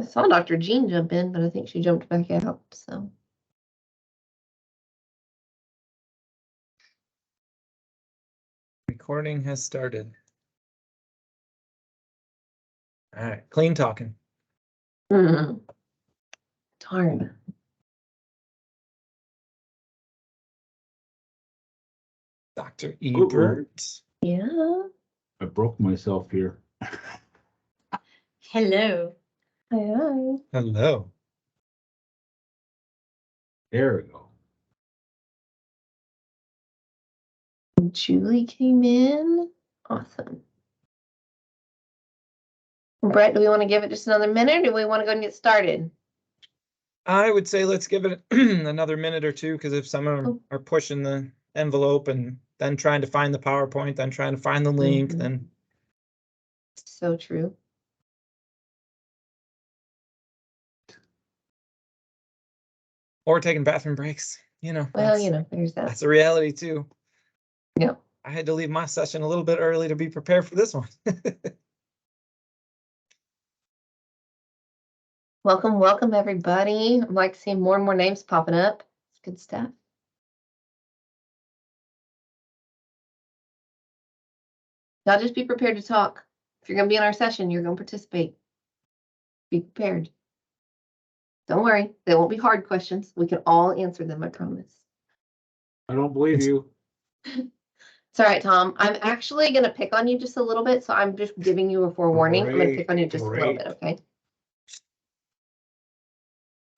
I saw Dr. Jean jump in, but I think she jumped back out, so. Recording has started. All right, clean talking. Darn. Dr. Ebert. Yeah. I broke myself here. Hello. Hi. Hello. There we go. Julie came in. Awesome. Brett, do we want to give it just another minute, or do we want to go and get started? I would say let's give it another minute or two, because if some of them are pushing the envelope and then trying to find the PowerPoint, then trying to find the link, then. So true. Or taking bathroom breaks, you know. Well, you know, there's that. That's a reality too. Yeah. I had to leave my session a little bit early to be prepared for this one. Welcome, welcome, everybody. I'm like seeing more and more names popping up. It's good stuff. Y'all just be prepared to talk. If you're going to be in our session, you're going to participate. Be prepared. Don't worry. They won't be hard questions. We can all answer them, I promise. I don't believe you. It's all right, Tom. I'm actually going to pick on you just a little bit, so I'm just giving you a forewarning. I'm going to pick on you just a little bit, okay?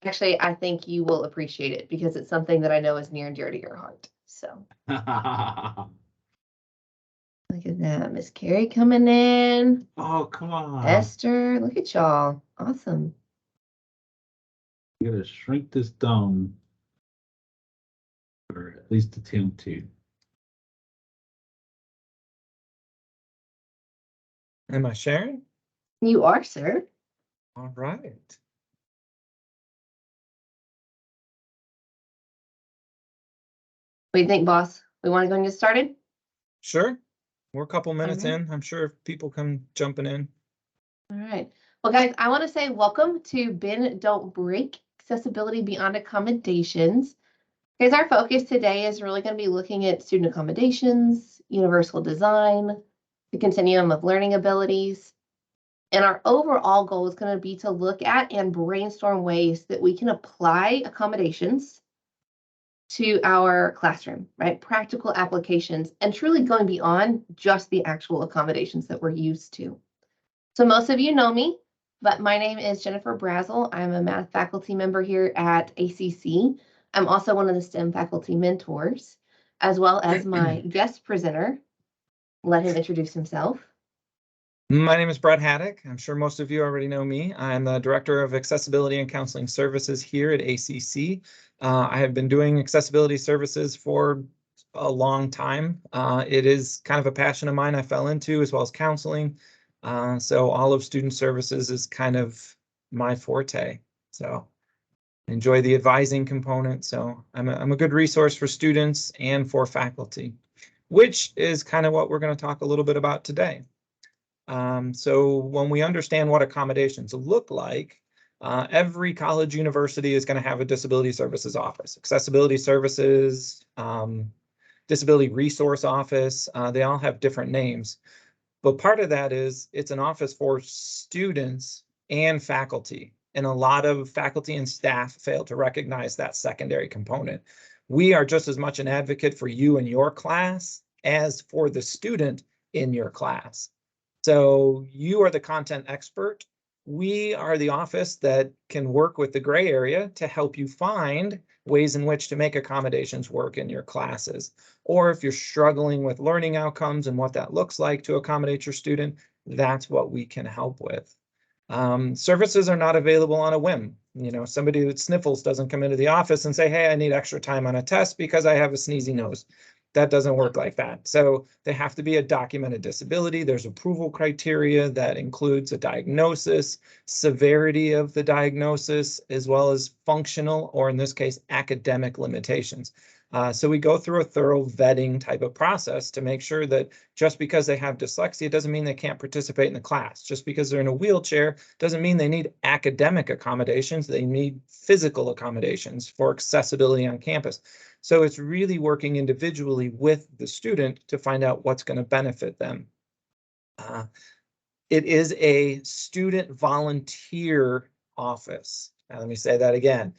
Actually, I think you will appreciate it because it's something that I know is near and dear to your heart. So look at that. Miss Carrie coming in. Oh, come on. Esther, look at y'all. Awesome. You gotta shrink this down. Or at least attempt to. Am I sharing? You are, sir. All right. What do you think, boss? We want to go and get started? Sure. We're a couple minutes right. in. I'm sure people come jumping in. All right. Well, guys, I want to say welcome to Bend Don't Break, Accessibility Beyond Accommodations. Guys, our focus today is really going to be looking at student accommodations, universal design, the continuum of learning abilities. And our overall goal is going to be to look at and brainstorm ways that we can apply accommodations to our classroom, right? Practical applications and truly going beyond just the actual accommodations that we're used to. So most of you know me, but my name is Jennifer Brazel. I'm a math faculty member here at ACC. I'm also one of the STEM faculty mentors, as well as my guest presenter. Let him introduce himself. My name is Brett Haddock. I'm sure most of you already know me. I'm the Director of Accessibility and Counseling Services here at ACC. I have been doing accessibility services for a long time. It is kind of a passion of mine I fell into, as well as counseling. So all of student services is kind of my forte. So enjoy the advising component. So I'm a good resource for students and for faculty, which is kind of what we're going to talk a little bit about today. So when we understand what accommodations look like, every college university is going to have a disability services office, accessibility services, disability resource office. They all have different names, but part of that is it's an office for students and faculty. And a lot of faculty and staff fail to recognize that secondary component. We are just as much an advocate for you and your class as for the student in your class. So you are the content expert. We are the office that can work with the gray area to help you find ways in which to make accommodations work in your classes. Or if you're struggling with learning outcomes and what that looks like to accommodate your student, that's what we can help with. Services are not available on a whim. You know, somebody that sniffles doesn't come into the office and say, hey, I need extra time on a test because I have a sneezy nose. That doesn't work like that. So they have to be a documented disability. There's approval criteria that includes a diagnosis, severity of the diagnosis, as well as functional, or in this case, academic limitations. So we go through a thorough vetting type of process to make sure that just because they have dyslexia doesn't mean they can't participate in the class. Just because they're in a wheelchair doesn't mean they need academic accommodations. They need physical accommodations for accessibility on campus. So it's really working individually with the student to find out what's going to benefit them. It is a student volunteer office. Now, let me say that again.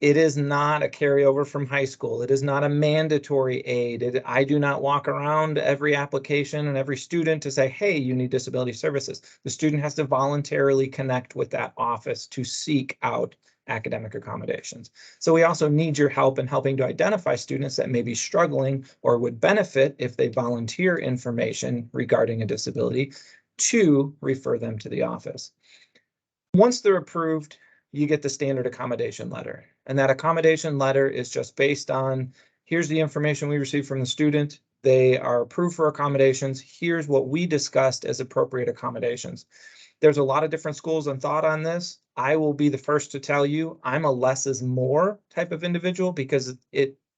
It is not a carryover from high school. It is not a mandatory aid. I do not walk around every application and every student to say, hey, you need disability services. The student has to voluntarily connect with that office to seek out academic accommodations. So we also need your help in helping to identify students that may be struggling or would benefit if they volunteer information regarding a disability to refer them to the office. Once they're approved, you get the standard accommodation letter. And that accommodation letter is just based on, here's the information we received from the student. They are approved for accommodations. Here's what we discussed as appropriate accommodations. There's a lot of different schools and thought on this. I will be the first to tell you, I'm a less is more type of individual because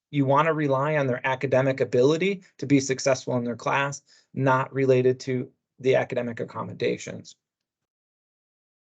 you want to rely on their academic ability to be successful in their class, not related to the academic accommodations.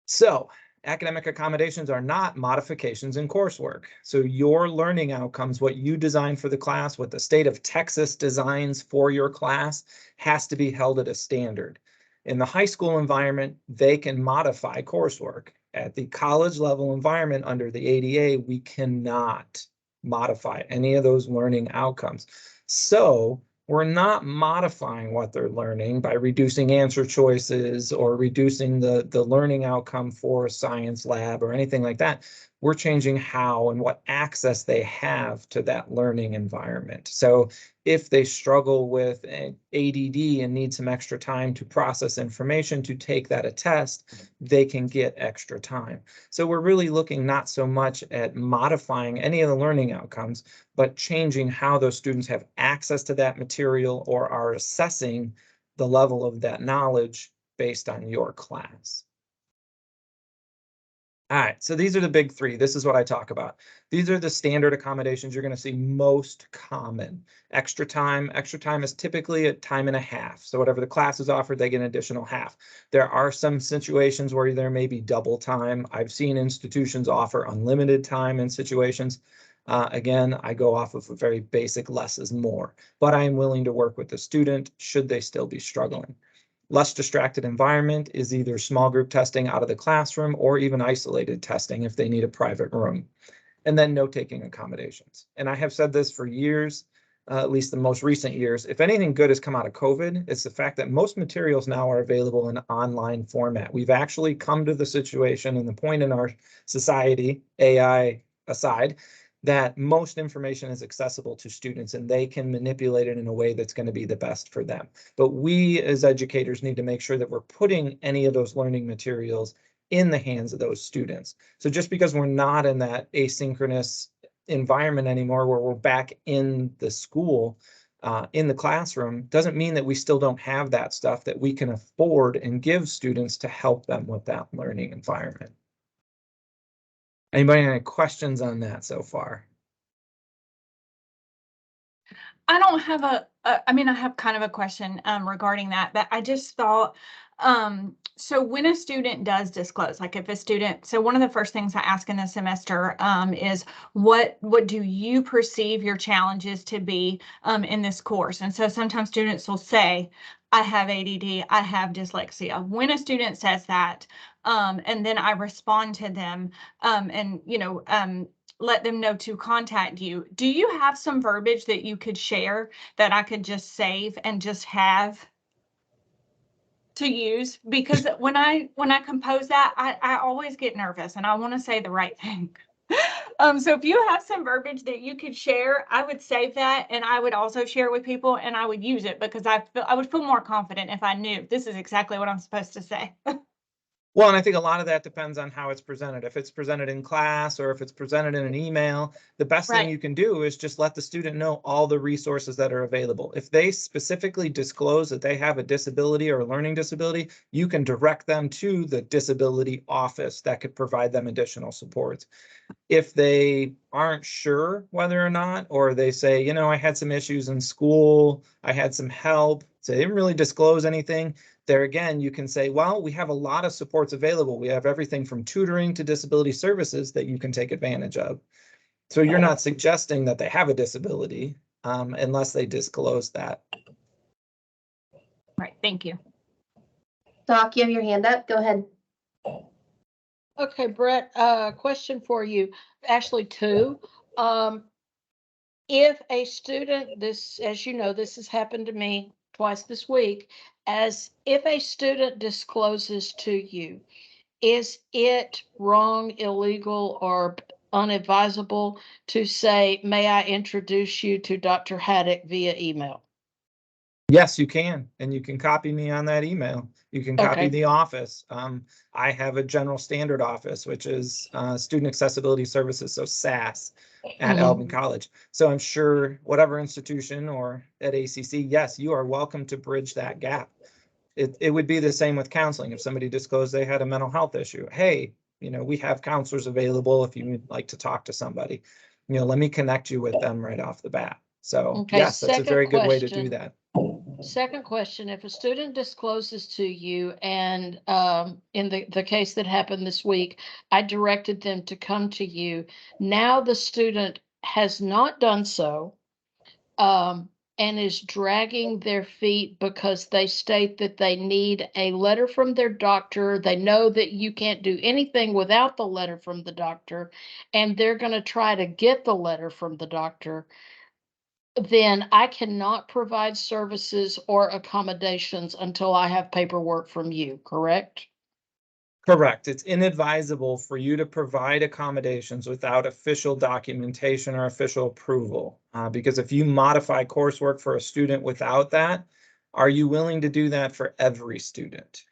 So academic accommodations are not modifications in coursework. So your learning outcomes, what you design for the class, what the state of Texas designs for your class, has to be held at a standard. In the high school environment, they can modify coursework. At the college level environment under the ADA, we cannot modify any of those learning outcomes. So we're not modifying what they're learning by reducing answer choices or reducing the learning outcome for a science lab or anything like that. We're changing how and what access they have to that learning environment. So if they struggle with ADD and need some extra time to process information to take that a test, they can get extra time. So we're really looking not so much at modifying any of the learning outcomes, but changing how those students have access to that material or are assessing the level of that knowledge based on your class. All right, so these are the big three. This is what I talk about. These are the standard accommodations you're going to see most common. Extra time is typically a time and a half. So whatever the class is offered, they get an additional half. There are some situations where there may be double time. I've seen institutions offer unlimited time in situations. Again, I go off of a very basic less is more, but I am willing to work with the student should they still be struggling. Less distracted environment is either small group testing out of the classroom or even isolated testing if they need a private room. And then note-taking accommodations. And I have said this for years, at least the most recent years. If anything good has come out of COVID, it's the fact that most materials now are available in online format. We've actually come to the situation and the point in our society, AI aside, that most information is accessible to students and they can manipulate it in a way that's going to be the best for them. But we as educators need to make sure that we're putting any of those learning materials in the hands of those students. So just because we're not in that asynchronous environment anymore where we're back in the school, in the classroom, doesn't mean that we still don't have that stuff that we can afford and give students to help them with that learning environment. Anybody have any questions on that so far? I don't have I mean, I have kind of a question regarding that, but I just thought, so when a student does disclose, like if a student, so one of the first things I ask in the semester is what do you perceive your challenges to be in this course? And so sometimes students will say, I have ADD, I have dyslexia. When a student says that, and then I respond to them and, let them know to contact you. Do you have some verbiage that you could share that I could just save and just have to use? Because when I compose that, I always get nervous and I want to say the right thing. So if you have some verbiage that you could share, I would save that and I would also share with people and I would use it because I would feel more confident if I knew this is exactly what I'm supposed to say. Well, and I think a lot of that depends on how it's presented. If it's presented in class or if it's presented in an email, the best thing Right. you can do is just let the student know all the resources that are available. If they specifically disclose that they have a disability or a learning disability, you can direct them to the disability office that could provide them additional supports. If they aren't sure whether or not, or they say, you know, I had some issues in school, I had some help, so they didn't really disclose anything, there again, you can say, well, we have a lot of supports available. We have everything from tutoring to disability services that you can take advantage of. So you're not suggesting that they have a disability unless they disclose that. Right, thank you. Doc, you have your hand up. Go ahead. Okay, Brett, question for you, actually two. If a student, this, as you know, this has happened to me twice this week, as if a student discloses to you, is it wrong, illegal, or unadvisable to say, may I introduce you to Dr. Haddock via email? Yes, you can, and you can copy me on that email. You can copy Okay. the office. I have a general standard office, which is Student Accessibility Services, so SAS at Mhm. Alvin College. So I'm sure whatever institution or at ACC, yes, you are welcome to bridge that gap. It would be the same with counseling. If somebody disclosed they had a mental health issue, hey, you know, we have counselors available if you would like to talk to somebody. You know, let me connect you with them right off the bat. So Okay, yes, that's a second very good way to do question. that. Second question, if a student discloses to you and in the case that happened this week, I directed them to come to you. Now the student has not done so and is dragging their feet because they state that they need a letter from their doctor. They know that you can't do anything without the letter from the doctor, and they're going to try to get the letter from the doctor. Then I cannot provide services or accommodations until I have paperwork from you, correct? Correct. It's inadvisable for you to provide accommodations without official documentation or official approval. Because if you modify coursework for a student without that, are you willing to do that for every student?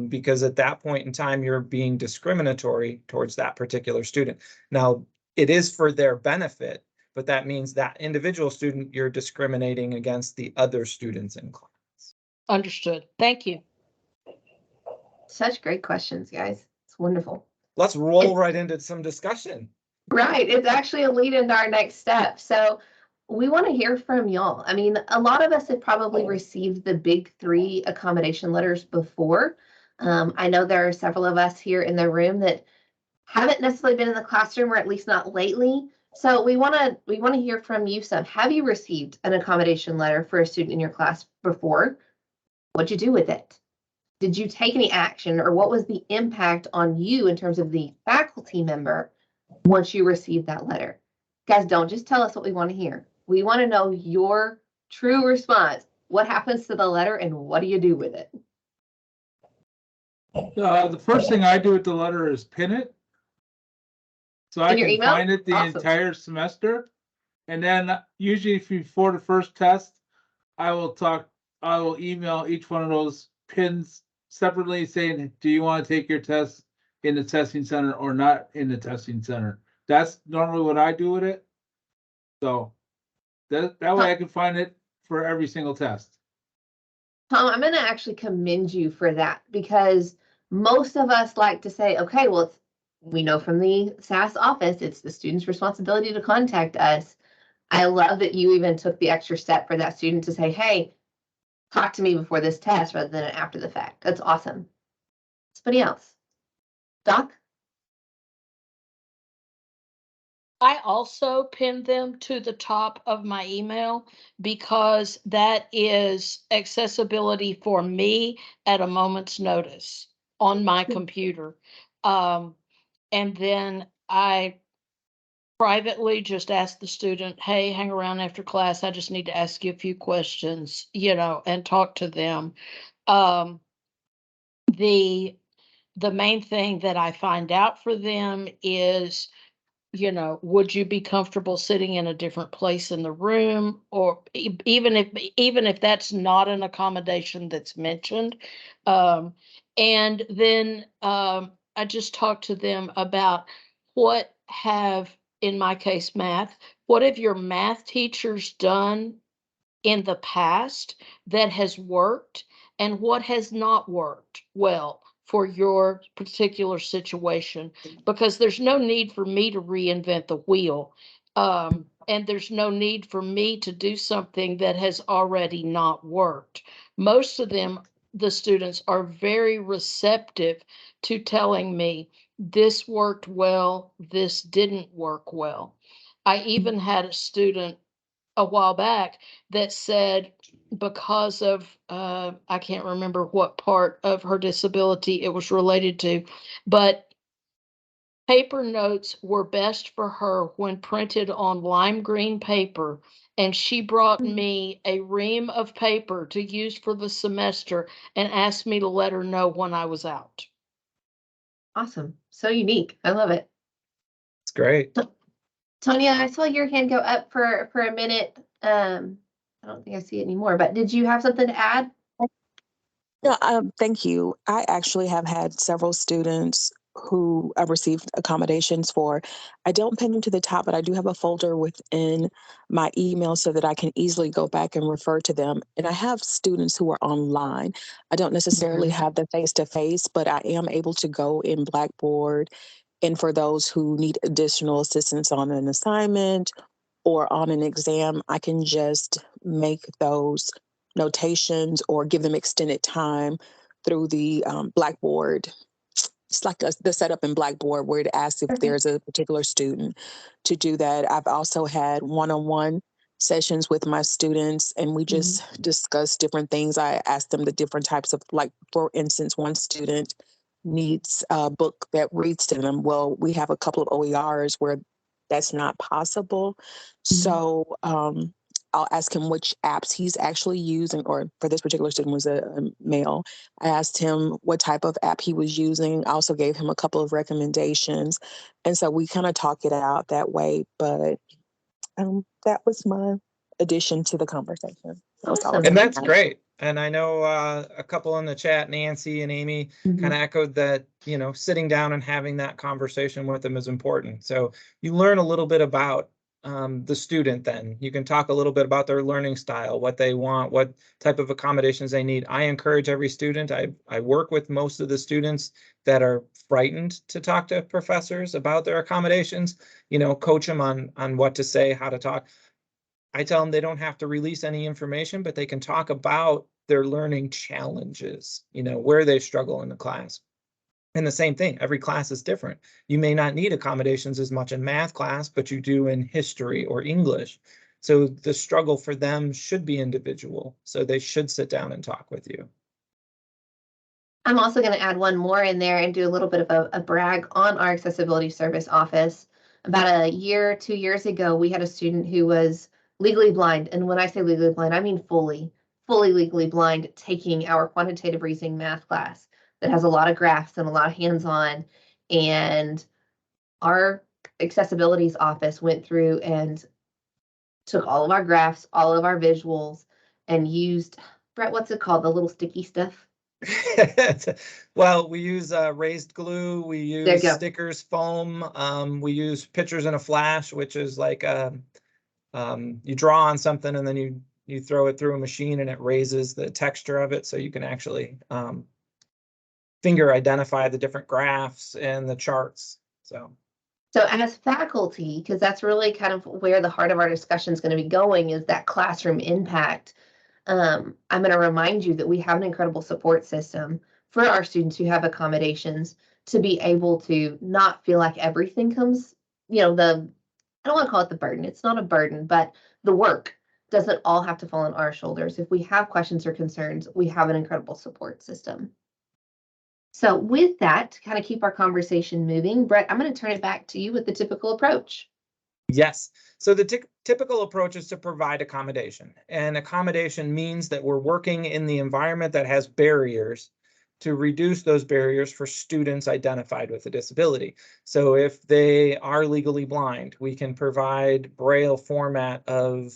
Because at that point in time, you're being discriminatory towards that particular student. Now, it is for their benefit, but that means that individual student, you're discriminating against the other students in class. Understood. Thank you. Such great questions, guys. It's wonderful. Let's roll right into some discussion. Right. It's actually a lead into our next step. So we want to hear from y'all. I mean, a lot of us have probably received the big three accommodation letters before. I know there are several of us here in the room that haven't necessarily been in the classroom, or at least not lately. So we want to hear from you some. Have you received an accommodation letter for a student in your class before? What'd you do with it? Did you take any action, or what was the impact on you in terms of the faculty member once you received that letter? Guys, don't just tell us what we want to hear. We want to know your true response. What happens to the letter and what do you do with it? The first thing I do with the letter is pin it. So I In your can email? find it the Awesome. entire semester. And then usually before the first test, I will email each one of those pins separately saying, do you want to take your test in the testing center or not in the testing center? That's normally what I do with it. So that way I can find it for every single test. Tom, I'm going to actually commend you for that, because most of us like to say, okay, well, we know from the SAS office, it's the student's responsibility to contact us. I love that you even took the extra step for that student to say, hey, talk to me before this test rather than after the fact. That's awesome. Somebody else? Doc? I also pin them to the top of my email because that is accessibility for me at a moment's notice on my computer. And then I privately just ask the student, hey, hang around after class. I just need to ask you a few questions, and talk to them. The main thing that I find out for them is you know, would you be comfortable sitting in a different place in the room? Or even if that's not an accommodation that's mentioned. And then I just talked to them about what have, in my case, math, what have your math teachers done in the past that has worked, and what has not worked well for your particular situation, because there's no need for me to reinvent the wheel. And there's no need for me to do something that has already not worked. Most of them, the students, are very receptive to telling me this worked well, this didn't work well. I even had a student a while back that said, because of I can't remember what part of her disability it was related to, but paper notes were best for her when printed on lime green paper, and she brought me a ream of paper to use for the semester and asked me to let her know when I was out. Awesome. So unique. I love it. It's great. Tanya, I saw your hand go up for a minute. I don't think I see it anymore, but did you have something to add? Yeah, thank you. I actually have had several students who I've received accommodations for. I don't pin them to the top, but I do have a folder within my email so that I can easily go back and refer to them. And I have students who are online. I don't necessarily have the face-to-face, but I am able to go in Blackboard. And for those who need additional assistance on an assignment or on an exam, I can just make those notations or give them extended time through the Blackboard. It's like the setup in Blackboard where it asks if there's a particular student to do that. I've also had one-on-one sessions with my students, and we just discuss different things. I asked them the different types of, like, for instance, one student needs a book that reads to them. Well, we have a couple of OERs where that's not possible. So I'll ask him which apps he's actually using, or for this particular student was a male. I asked him what type of app he was using. I also gave him a couple of recommendations. And so we kind of talk it out that way. But that was my addition to the conversation. That was all. Awesome. And that's great. And I know a couple in the chat, Nancy and Amy, kind of echoed that, you know, sitting down and having that conversation with them is important. So you learn a little bit about the student. Then you can talk a little bit about their learning style, what they want, what type of accommodations they need. I encourage every student. I work with most of the students that are frightened to talk to professors about their accommodations, you know, coach them on what to say, how to talk. I tell them they don't have to release any information, but they can talk about their learning challenges, you know, where they struggle in the class. And the same thing, every class is different. You may not need accommodations as much in math class, but you do in history or English. So the struggle for them should be individual. So they should sit down and talk with you. I'm also going to add one more in there and do a little bit of a brag on our accessibility service office. About a year, 2 years ago, we had a student who was legally blind. And when I say legally blind, I mean fully legally blind, taking our quantitative reasoning math class that has a lot of graphs and a lot of hands-on. And our accessibilities office went through and took all of our graphs, all of our visuals, and used, Brett, what's it called? The little sticky stuff? Well, we use raised glue, we use stickers, foam, we use pictures in a flash, which is like you draw on something and then you throw it through a machine and it raises the texture of it, so you can actually finger identify the different graphs and the charts. So as faculty, because that's really kind of where the heart of our discussion is going to be going, is that classroom impact. I'm going to remind you that we have an incredible support system for our students who have accommodations to be able to not feel like everything comes, you know, I don't want to call it the burden. It's not a burden, but the work doesn't all have to fall on our shoulders. If we have questions or concerns, we have an incredible support system. So with that, to kind of keep our conversation moving, Brett, I'm going to turn it back to you with the typical approach. Yes. So the typical approach is to provide accommodation. And accommodation means that we're working in the environment that has barriers to reduce those barriers for students identified with a disability. So if they are legally blind, we can provide Braille format of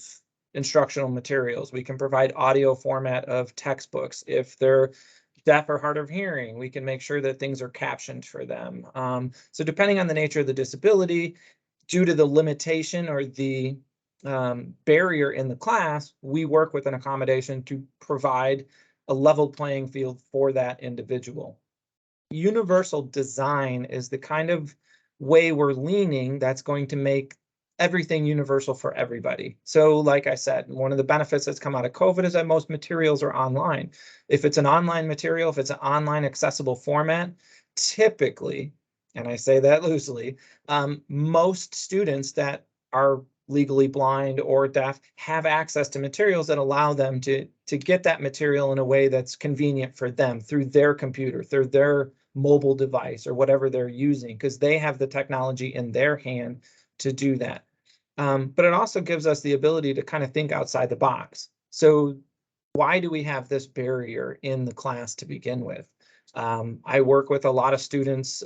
instructional materials. We can provide audio format of textbooks. If they're deaf or hard of hearing, we can make sure that things are captioned for them. So depending on the nature of the disability, due to the limitation or the barrier in the class, we work with an accommodation to provide a level playing field for that individual. Universal design is the kind of way we're leaning that's going to make everything universal for everybody. So like I said, one of the benefits that's come out of COVID is that most materials are online. If it's an online material, if it's an online accessible format, typically, and I say that loosely, most students that are legally blind or deaf have access to materials that allow them to get that material in a way that's convenient for them through their computer, through their mobile device or whatever they're using, because they have the technology in their hand to do that. But it also gives us the ability to kind of think outside the box. So why do we have this barrier in the class to begin with? I work with a lot of students,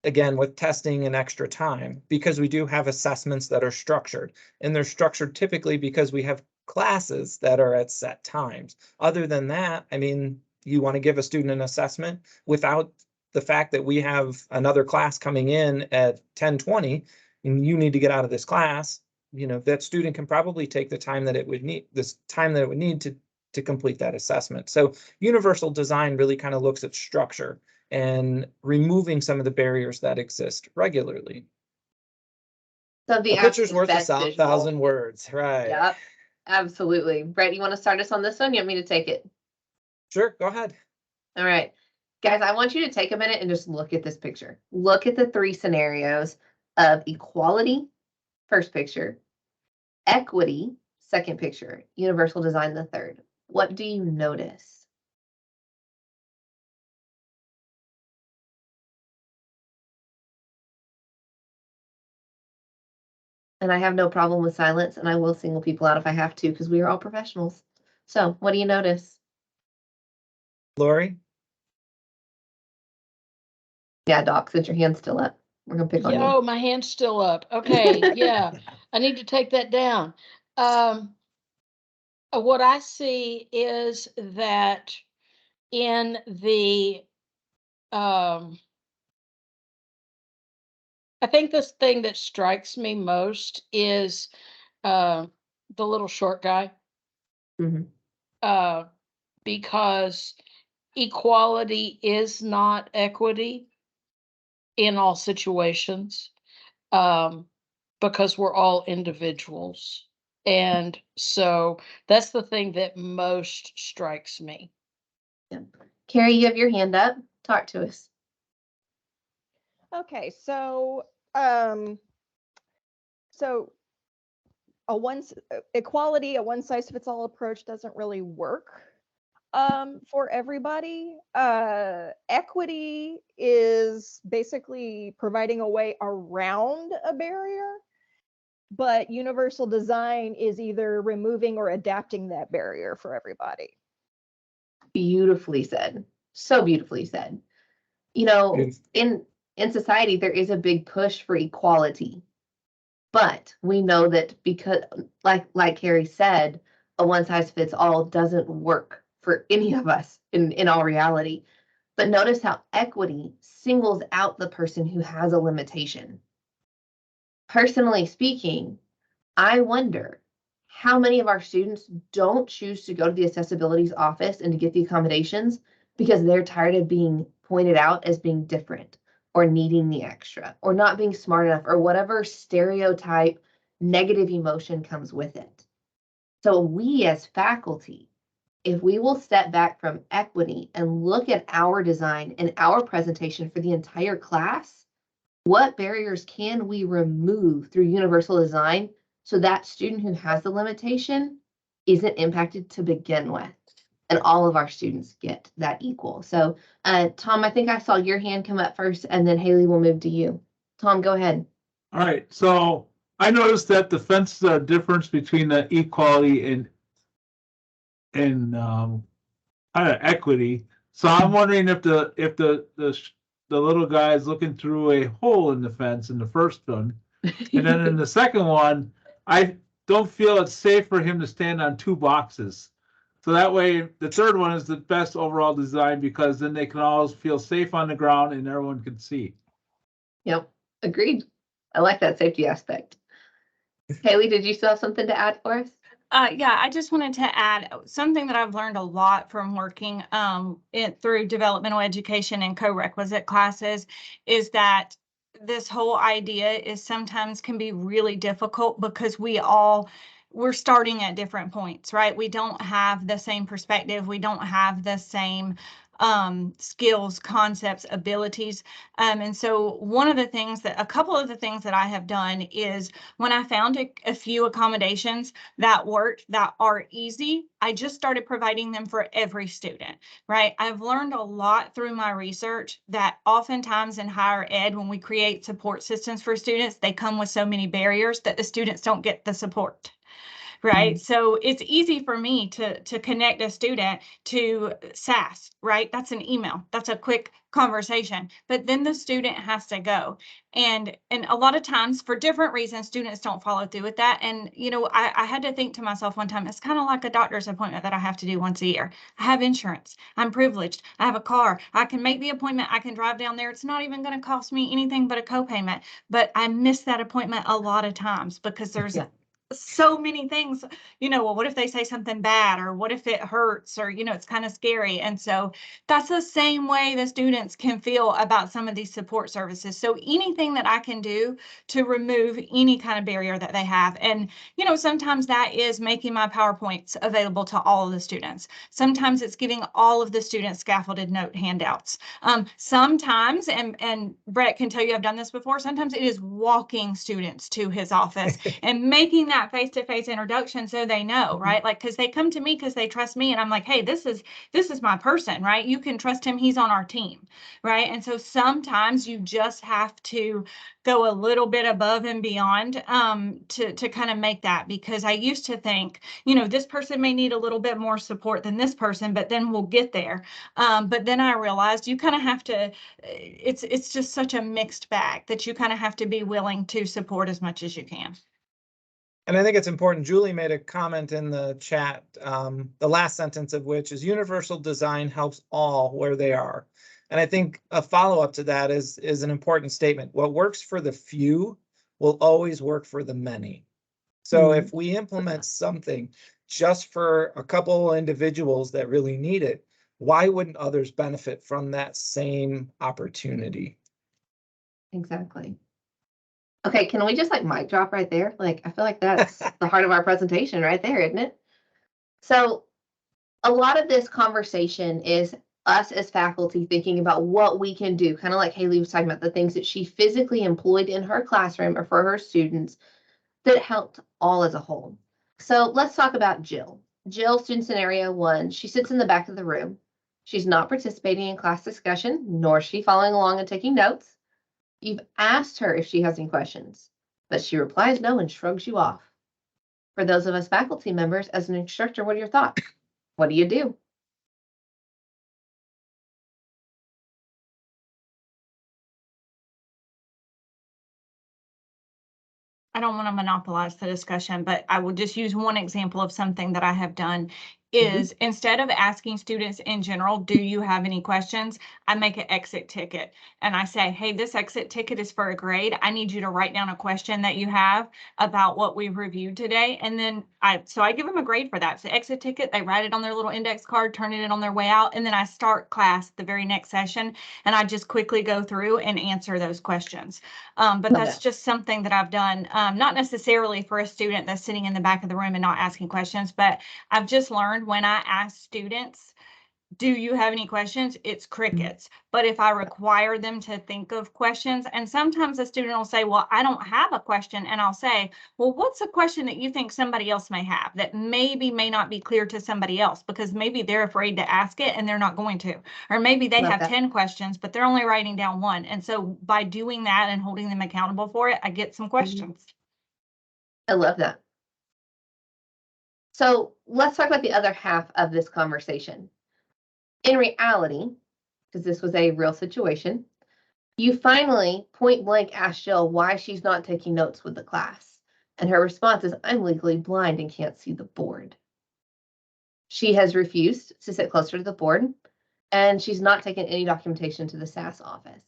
again, with testing and extra time, because we do have assessments that are structured, and they're structured typically because we have classes that are at set times. Other than that, I mean, you want to give a student an assessment without the fact that we have another class coming in at 10:20 and you need to get out of this class, you know, that student can probably take the time that it would need, to complete that assessment. So universal design really kind of looks at structure and removing some of the barriers that exist regularly. So the A picture's worth best 1,000 words, right? Yep, absolutely. Brett, you want to start us on this one? You want me to take it? Sure, go ahead. All right, guys, I want you to take a minute and just look at this picture. Look at the three scenarios of equality, first picture, equity, second picture, universal design, the third. What do you notice? And I have no problem with silence, and I will single people out if I have to, because we are all professionals. So what do you notice? Lori? Yeah, Doc, since your hand's still up, we're gonna pick on you. Oh, my hand's still up. Okay, yeah, I need to take that down. What I see is that in the, I think this thing that strikes me most is the little short guy. Mhm. Because equality is not equity in all situations, because we're all individuals. And so that's the thing that most strikes me. Yeah. Carrie, you have your hand up. Talk to us. Okay, so so equality, a one size fits all approach doesn't really work for everybody. Equity is basically providing a way around a barrier, but universal design is either removing or adapting that barrier for everybody. Beautifully said. So beautifully said. You know, Beautiful. in society, there is a big push for equality. But we know that because, like Carrie said, a one size fits all doesn't work for any of us in all reality. But notice how equity singles out the person who has a limitation. Personally speaking, I wonder how many of our students don't choose to go to the accessibilities office and to get the accommodations because they're tired of being pointed out as being different or needing the extra or not being smart enough or whatever stereotype negative emotion comes with it. So we as faculty, if we will step back from equity and look at our design and our presentation for the entire class, what barriers can we remove through universal design so that student who has the limitation isn't impacted to begin with, and all of our students get that equal. So Tom, I think I saw your hand come up first, and then Haley will move to you. Tom, go ahead. All right, so I noticed that the fence difference between the equality and equity. So I'm wondering if the little guy is looking through a hole in the fence in the first one, and then in the second one, I don't feel it's safe for him to stand on two boxes. So that way, the third one is the best overall design because then they can all feel safe on the ground and everyone can see. Yep, agreed. I like that safety aspect. Haley, did you still have something to add for us? Yeah, I just wanted to add something that I've learned a lot from working through developmental education and co-requisite classes is that this whole idea is sometimes can be really difficult because we're starting at different points, right? We don't have the same perspective. We don't have the same skills, concepts, abilities. And so a couple of the things that I have done is when I found a few accommodations that work, that are easy, I just started providing them for every student, right? I've learned a lot through my research that oftentimes in higher ed, when we create support systems for students, they come with so many barriers that the students don't get the support. Right. So it's easy for me to connect a student to SAS, right? That's an email. That's a quick conversation, but then the student has to go. And a lot of times for different reasons, students don't follow through with that. And, I had to think to myself one time, it's kind of like a doctor's appointment that I have to do once a year. I have insurance. I'm privileged. I have a car. I can make the appointment. I can drive down there. It's not even going to cost me anything but a copayment. But I miss that appointment a lot of times because there's so many things, well, what if they say something bad, or what if it hurts, or, it's kind of scary. And so that's the same way the students can feel about some of these support services. So anything that I can do to remove any kind of barrier that they have. And, sometimes that is making my PowerPoints available to all of the students. Sometimes it's giving all of the students scaffolded note handouts. Sometimes, and Brett can tell you I've done this before, sometimes it is walking students to his office and making that face-to-face introduction so they know, right? Like, because they come to me because they trust me, and I'm like, hey, this is my person, right? You can trust him. He's on our team, right? And so sometimes you just have to go a little bit above and beyond to kind of make that, because I used to think, this person may need a little bit more support than this person, but then we'll get there. But then I realized you kind of have to, it's just such a mixed bag that you kind of have to be willing to support as much as you can. And I think it's important, Julie made a comment in the chat, the last sentence of which is universal design helps all where they are. And I think a follow-up to that is an important statement. What works for the few will always work for the many. So if we implement something just for a couple individuals that really need it, why wouldn't others benefit from that same opportunity? Exactly. Okay, can we just mic drop right there? I feel like that's the heart of our presentation right there, isn't it? So a lot of this conversation is us as faculty thinking about what we can do, kind of like Haley was talking about, the things that she physically employed in her classroom or for her students that helped all as a whole. So let's talk about Jill. Jill, student scenario 1, she sits in the back of the room. She's not participating in class discussion, nor is she following along and taking notes. You've asked her if she has any questions, but she replies no and shrugs you off. For those of us faculty members, as an instructor, what are your thoughts? What do you do? I don't want to monopolize the discussion, but I will just use one example of something that I have done is instead of asking students in general, do you have any questions? I make an exit ticket and I say, hey, this exit ticket is for a grade. I need you to write down a question that you have about what we've reviewed today. And then I give them a grade for that. It's the exit ticket. They write it on their little index card, turn it in on their way out. And then I start class the very next session. And I just quickly go through and answer those questions. But that's just something that I've done, not necessarily for a student that's sitting in the back of the room and not asking questions, but I've just learned when I ask students, do you have any questions? It's crickets. But if I require them to think of questions, and sometimes a student will say, well, I don't have a question. And I'll say, well, what's a question that you think somebody else may have that maybe may not be clear to somebody else because maybe they're afraid to ask it and they're not going to, or maybe they have 10 questions, but they're only writing down one. And so by doing that and holding them accountable for it, I get some questions. I love that. So let's talk about the other half of this conversation. In reality, because this was a real situation, you finally point blank ask Jill why she's not taking notes with the class. And her response is, I'm legally blind and can't see the board. She has refused to sit closer to the board, and she's not taken any documentation to the SAS office.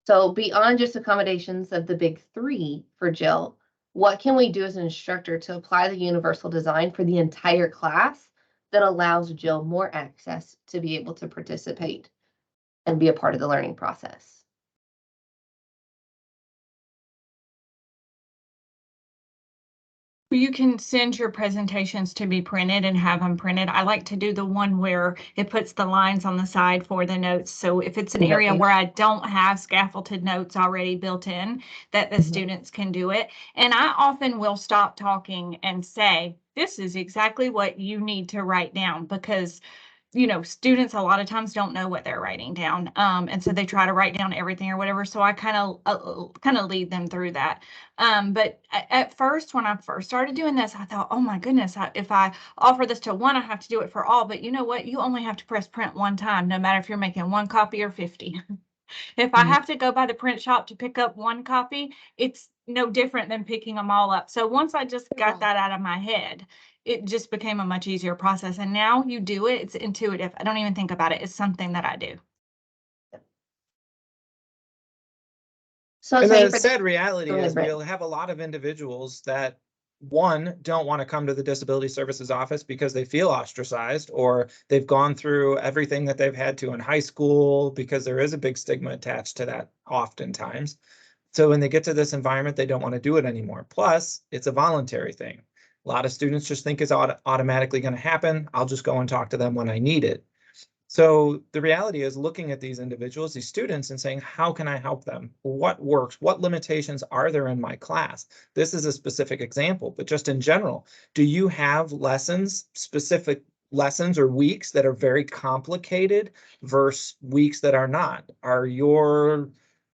So beyond just accommodations of the big three for Jill, what can we do as an instructor to apply the universal design for the entire class that allows Jill more access to be able to participate and be a part of the learning process? You can send your presentations to be printed and have them printed. I like to do the one where it puts the lines on the side for the notes. So if it's an area where I don't have scaffolded notes already built in, that the students can do it. And I often will stop talking and say, this is exactly what you need to write down, because students a lot of times don't know what they're writing down. And so they try to write down everything or whatever. So I kind of lead them through that. But at first, when I first started doing this, I thought, oh my goodness, if I offer this to one, I have to do it for all. But you know what? You only have to press print one time, no matter if you're making one copy or 50. If I have to go by the print shop to pick up one copy, it's no different than picking them all up. So once I just got that out of my head, it just became a much easier process. And now you do it, it's intuitive. I don't even think about it. It's something that I do. So And say the for sad reality Go ahead, is Brett. we'll have a lot of individuals that, one, don't want to come to the disability services office because they feel ostracized, or they've gone through everything that they've had to in high school, because there is a big stigma attached to that oftentimes. So when they get to this environment, they don't want to do it anymore. Plus, it's a voluntary thing. A lot of students just think it's automatically going to happen. I'll just go and talk to them when I need it. So the reality is looking at these individuals, these students, and saying, how can I help them? What works? What limitations are there in my class? This is a specific example, but just in general, do you have specific lessons or weeks that are very complicated versus weeks that are not? Are your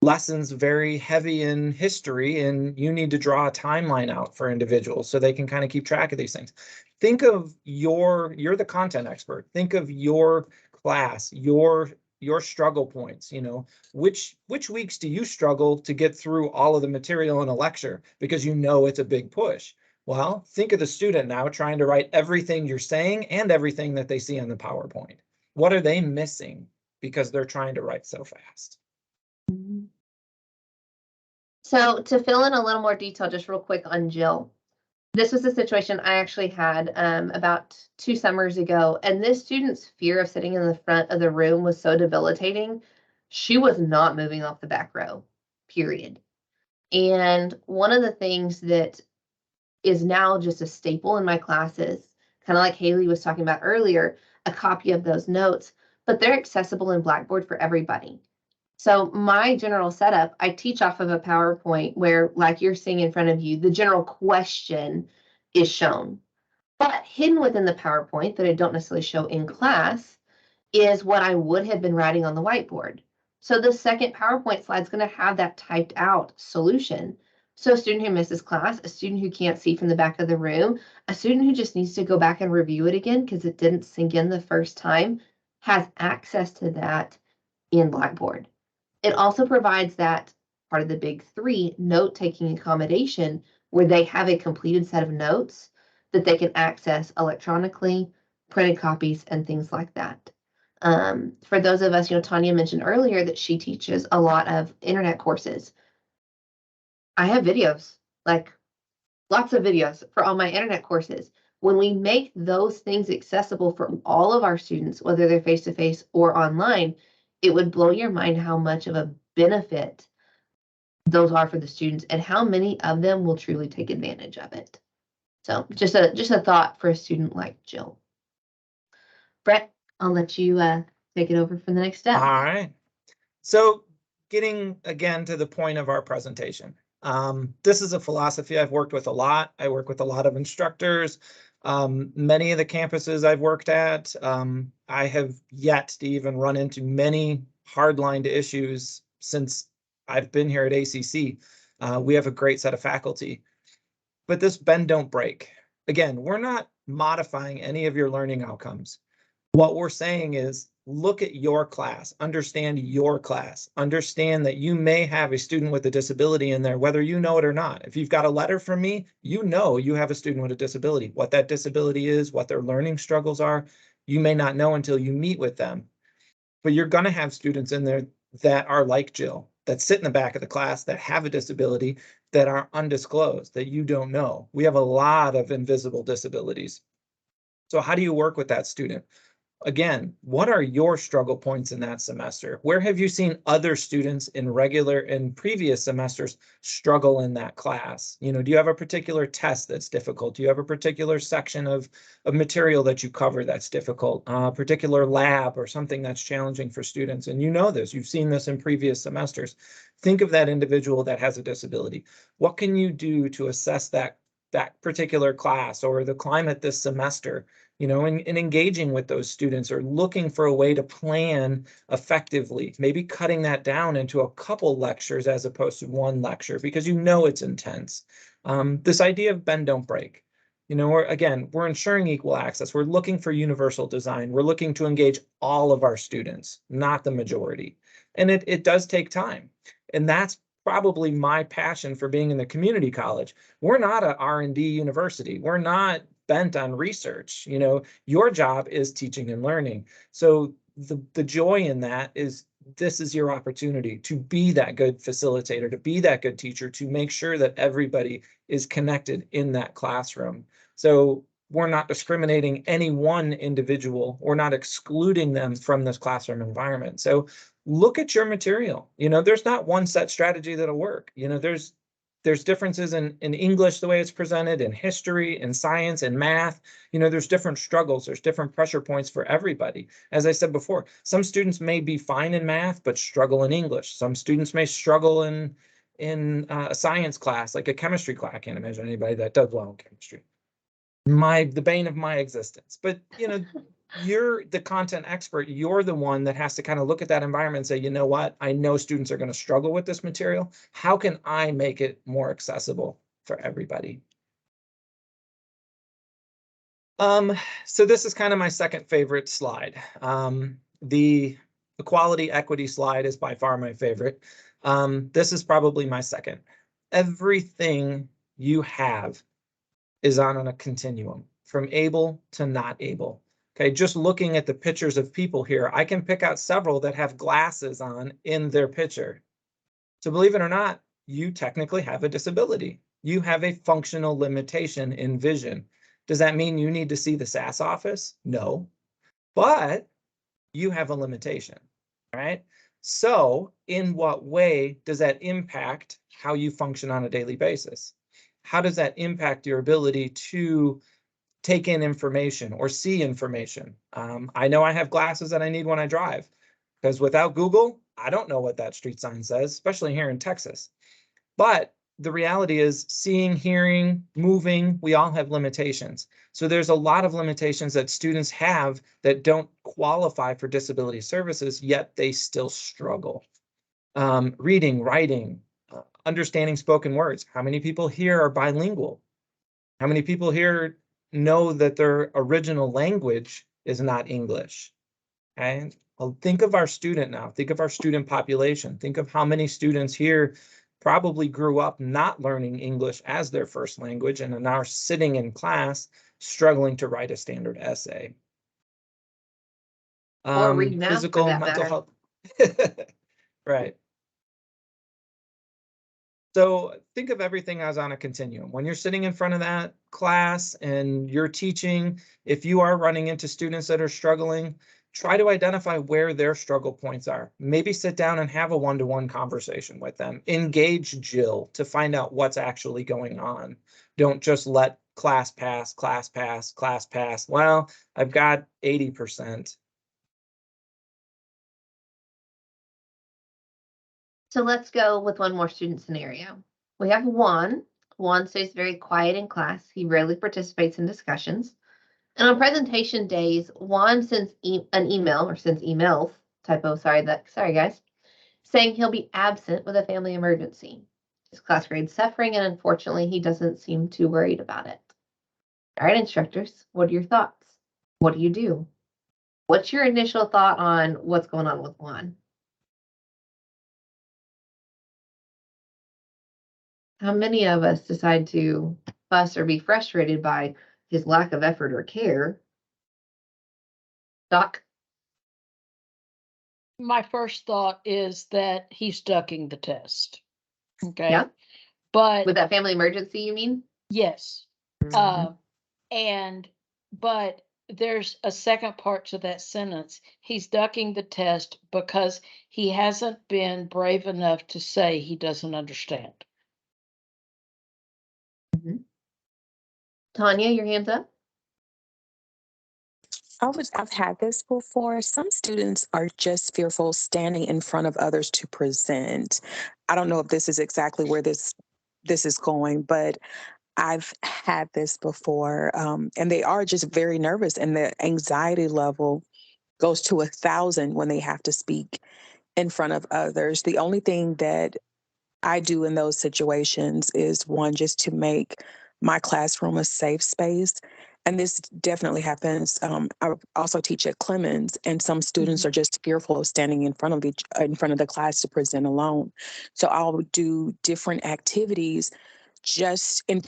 lessons very heavy in history and you need to draw a timeline out for individuals so they can kind of keep track of these things? Think of you're the content expert. Think of your class, your struggle points. Which weeks do you struggle to get through all of the material in a lecture because it's a big push? Well, think of the student now trying to write everything you're saying and everything that they see on the PowerPoint. What are they missing because they're trying to write so fast? So to fill in a little more detail, just real quick on Jill, this was a situation I actually had about 2 summers ago, and this student's fear of sitting in the front of the room was so debilitating. She was not moving off the back row, period. And one of the things that is now just a staple in my classes, kind of like Haley was talking about earlier, a copy of those notes, but they're accessible in Blackboard for everybody. So my general setup, I teach off of a PowerPoint where, like you're seeing in front of you, the general question is shown. But hidden within the PowerPoint that I don't necessarily show in class is what I would have been writing on the whiteboard. So the second PowerPoint slide is going to have that typed out solution. So a student who misses class, a student who can't see from the back of the room, a student who just needs to go back and review it again because it didn't sink in the first time, has access to that in Blackboard. It also provides that part of the big three note-taking accommodation where they have a completed set of notes that they can access electronically, printed copies, and things like that. For those of us, Tanya mentioned earlier that she teaches a lot of internet courses. I have videos, like lots of videos for all my internet courses. When we make those things accessible for all of our students, whether they're face-to-face or online, it would blow your mind how much of a benefit those are for the students and how many of them will truly take advantage of it. So just a thought for a student like Jill. Brett, I'll let you take it over for the next step. All right. So getting again to the point of our presentation. This is a philosophy I've worked with a lot. I work with a lot of instructors. Many of the campuses I've worked at, I have yet to even run into many hardline issues since I've been here at ACC. We have a great set of faculty, but this bend don't break. Again, we're not modifying any of your learning outcomes. What we're saying is look at your class, understand your class, understand that you may have a student with a disability in there, whether you know it or not. If you've got a letter from me, you know you have a student with a disability. What that disability is, what their learning struggles are, you may not know until you meet with them. But you're going to have students in there that are like Jill, that sit in the back of the class, that have a disability, that are undisclosed, that you don't know. We have a lot of invisible disabilities. So how do you work with that student? Again, what are your struggle points in that semester? Where have you seen other students in previous semesters struggle in that class? You know, do you have a particular test that's difficult? Do you have a particular section of material that you cover that's difficult? A particular lab or something that's challenging for students? And you know this, you've seen this in previous semesters. Think of that individual that has a disability. What can you do to assess that particular class or the climate this semester? You know, and engaging with those students or looking for a way to plan effectively, maybe cutting that down into a couple lectures as opposed to one lecture, because you know it's intense. This idea of bend, don't break. You know, we're ensuring equal access. We're looking for universal design. We're looking to engage all of our students, not the majority. And it does take time. And that's probably my passion for being in the community college. We're not a R&D university. We're not bent on research. You know, your job is teaching and learning. So the joy in that is this is your opportunity to be that good facilitator, to be that good teacher, to make sure that everybody is connected in that classroom. So we're not discriminating any one individual. We're not excluding them from this classroom environment. So look at your material. You know, there's not one set strategy that'll work. You know, there's differences in English, the way it's presented, in history, in science, and math. You know, there's different struggles, there's different pressure points for everybody. As I said before, some students may be fine in math, but struggle in English. Some students may struggle in a science class, like a chemistry class. I can't imagine anybody that does well in chemistry. The bane of my existence. But, you know, you're the content expert. You're the one that has to kind of look at that environment and say, you know what, I know students are going to struggle with this material. How can I make it more accessible for everybody? So this is kind of my second favorite slide. The equality equity slide is by far my favorite. This is probably my second. Everything you have is on a continuum from able to not able. Okay, just looking at the pictures of people here, I can pick out several that have glasses on in their picture. So believe it or not, you technically have a disability. You have a functional limitation in vision. Does that mean you need to see the SAS office? No, but you have a limitation, all right? So in what way does that impact how you function on a daily basis? How does that impact your ability to take in information or see information? I know I have glasses that I need when I drive, because without Google, I don't know what that street sign says, especially here in Texas. But the reality is seeing, hearing, moving, we all have limitations. So there's a lot of limitations that students have that don't qualify for disability services, yet they still struggle. Reading, writing, understanding spoken words. How many people here are bilingual? How many people here know that their original language is not English? Okay, well, think of our student now. Think of our student population. Think of how many students here probably grew up not learning English as their first language and are now sitting in class struggling to write a standard essay. Or read math, Physical, for that mental matter. health. Right. So think of everything as on a continuum. When you're sitting in front of that class and you're teaching, if you are running into students that are struggling, try to identify where their struggle points are. Maybe sit down and have a one-to-one conversation with them. Engage Jill to find out what's actually going on. Don't just let class pass, class pass, class pass. Well, I've got 80%. So let's go with one more student scenario. We have Juan. Juan stays very quiet in class. He rarely participates in discussions. And on presentation days, Juan sends an email or sends emails, typo, sorry guys, saying he'll be absent with a family emergency. His class grade's suffering, and unfortunately, he doesn't seem too worried about it. All right, instructors, what are your thoughts? What do you do? What's your initial thought on what's going on with Juan? How many of us decide to fuss or be frustrated by his lack of effort or care? Doc? My first thought is that he's ducking the test. Okay. Yeah. But With that family emergency, you mean? yes. Mhm. But there's a second part to that sentence. He's ducking the test because he hasn't been brave enough to say he doesn't understand. Tanya, your hands up. I've had this before. Some students are just fearful standing in front of others to present. I don't know if this is exactly where this is going, but I've had this before, and they are just very nervous, and the anxiety level goes to 1,000 when they have to speak in front of others. The only thing that I do in those situations is one, just to make my classroom a safe space. And this definitely happens. I also teach at Clemens, and some students are just fearful of standing in front of the class to present alone. So I'll do different activities just in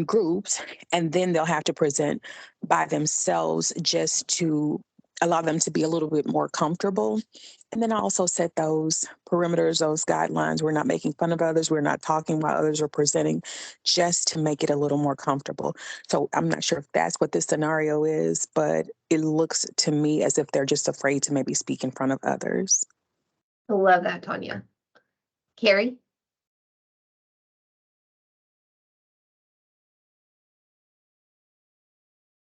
groups, and then they'll have to present by themselves just to allow them to be a little bit more comfortable. And then I also set those perimeters, those guidelines. We're not making fun of others. We're not talking while others are presenting, just to make it a little more comfortable. So I'm not sure if that's what this scenario is, but it looks to me as if they're just afraid to maybe speak in front of others. I love that, Tanya. Carrie?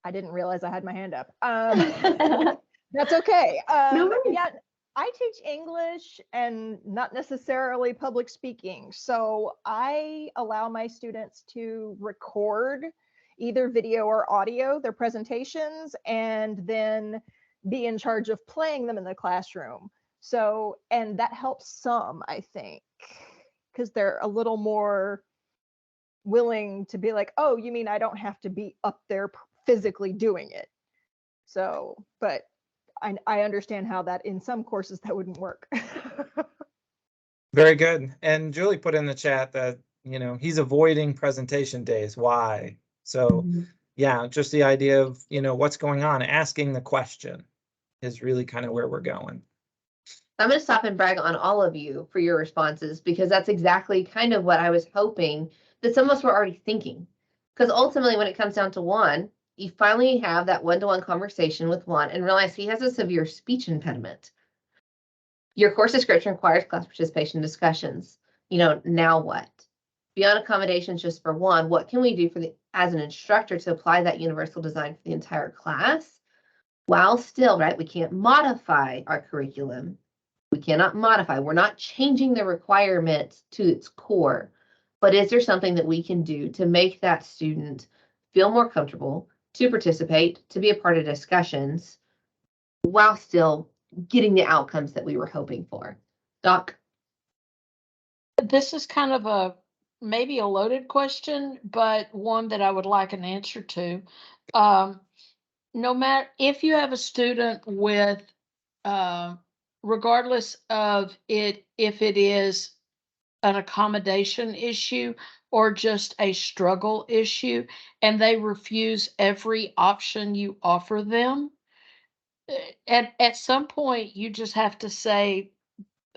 I didn't realize I had my hand up. That's okay. No worries. Yeah, I teach English and not necessarily public speaking. So I allow my students to record either video or audio, their presentations, and then be in charge of playing them in the classroom. So, and that helps some, I think, because they're a little more willing to be like, oh, you mean I don't have to be up there physically doing it? So, but I understand how that in some courses that wouldn't work. Very good. And Julie put in the chat that, he's avoiding presentation days. Why? So yeah, just the idea of, what's going on, asking the question is really kind of where we're going. I'm going to stop and brag on all of you for your responses, because that's exactly kind of what I was hoping that some of us were already thinking. Because ultimately, when it comes down to Juan, you finally have that one-to-one conversation with Juan and realize he has a severe speech impediment. Your course description requires class participation discussions. Now what? Beyond accommodations just for Juan, what can we do as an instructor to apply that universal design for the entire class? While still, right, we can't modify our curriculum. We cannot modify. We're not changing the requirement to its core. But is there something that we can do to make that student feel more comfortable to participate, to be a part of discussions, while still getting the outcomes that we were hoping for? Doc? This is kind of maybe a loaded question, but one that I would like an answer to. No matter if you have a student with, regardless of if it is an accommodation issue or just a struggle issue, and they refuse every option you offer them, at some point you just have to say,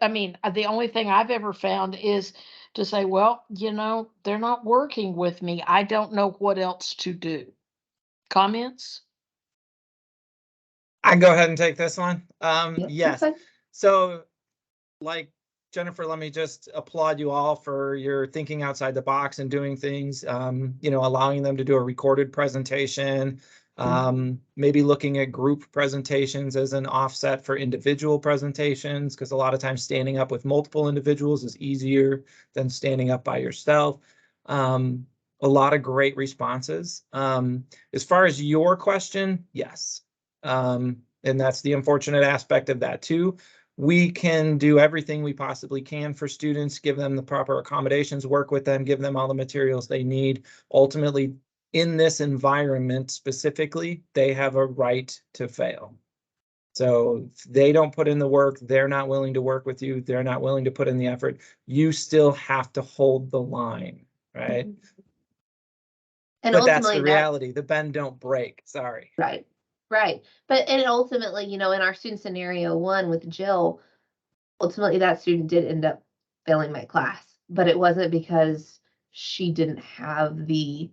the only thing I've ever found is to say, well, they're not working with me. I don't know what else to do. Comments? I can go ahead and take this one. Yep, Yes. okay. So, like Jennifer, let me just applaud you all for your thinking outside the box and doing things, allowing them to do a recorded presentation, maybe looking at group presentations as an offset for individual presentations, because a lot of times standing up with multiple individuals is easier than standing up by yourself. A lot of great responses. As far as your question, yes. And that's the unfortunate aspect of that too. We can do everything we possibly can for students, give them the proper accommodations, work with them, give them all the materials they need. Ultimately, in this environment specifically, they have a right to fail. So if they don't put in the work, they're not willing to work with you, they're not willing to put in the effort, you still have to hold the line, right? And But that's ultimately the reality. The bend don't break. Sorry. right, right. But and ultimately, you know, in our student scenario 1 with Jill, ultimately that student did end up failing my class, but it wasn't because she didn't have the